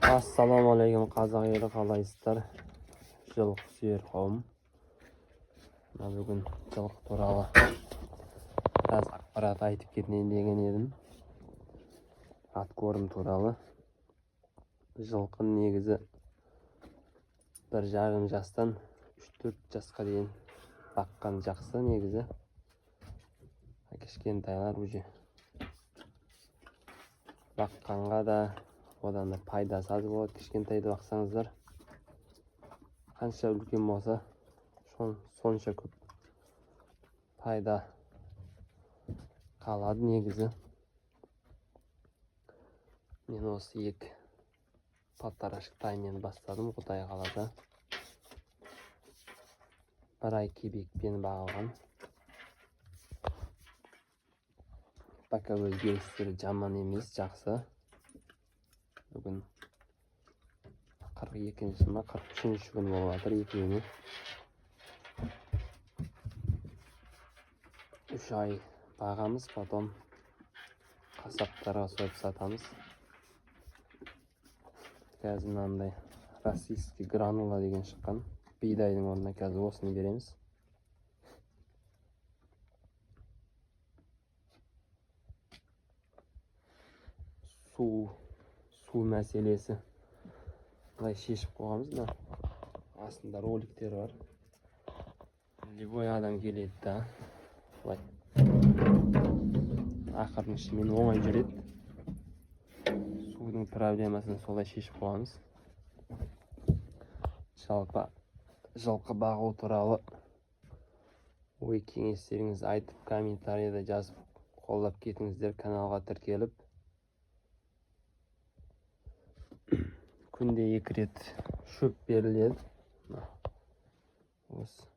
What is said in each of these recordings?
Assalomu alaykum qazoq yeri qalaysizlar? Жылқы сүйер қауым. Бүгін жылқы туралы біраз ақпарат айтып кетейін деген едім. Атқорым туралы. Жылқы негізі 1,5 жастан 3-4 жасқа дейін баққан жақсы негізі. Кішкентайлар уже баққанға да одан да пайдасы аз болады. Кішкентайды бақсаңыздар, қанша үлкен болса сонша көп пайда қалады негізі. Мен осы 2 полторашка таймен бастадым, Құдай қаласа. 1 ай кебекпен бағылған. Пока өзгерістері жаман емес, жақсы. Бүгін 42-ші ма 43-ші күн болып жатыр екеуіне. 3 ай бағамыз, потом қасаптарға сойып сатамыз. Қазір мынандай российский гранула деген шыққан. Бидайдың орнына қазір осыны береміз. Су мәселесі былай шешіп қойғанбыз да. Астында роликтер бар. Любой адам келеді да. Былай ақырдың ішімен оңай жүреді. Судың проблемасын солай шешіп қойғанбыз. Жалпы жылқы бағу туралы ой кеңестеріңізді айтып, комментарийда жазып қолдап кетіңіздер. Каналға тіркеліп, күнде 2 рет шөп беріледі. Осы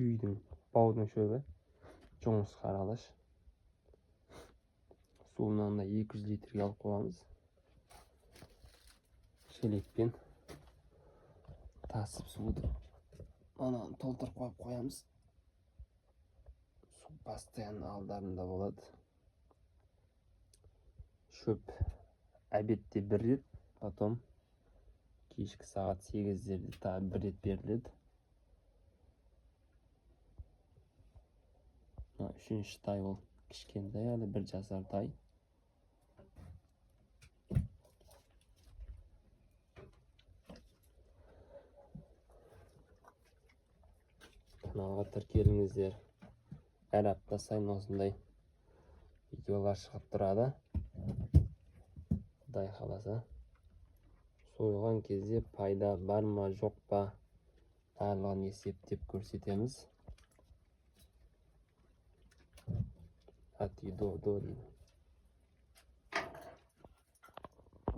үйдің баудың шөбі, жоңышқа аралаш. Суынан да 200 литрге алып қойғанбыз. Шелекпен тасып суды ананы толтырып қойып қоямыз. Су постоянно алдарында болады. Шөп обедте 1 рет, потом кешкі сағат 8-дерде тағы 1 рет беріледі. 3-ші тай ол кішкентай, әлі 1 жасар тай. Каналға тіркеліңіздер. Әр апта сайын осындай видеолар шығып тұрады. Құдай қаласа. Сойылған кезде пайда бар ма, жоқ па, барлығын есептеп көрсетеміз. От и до дейді.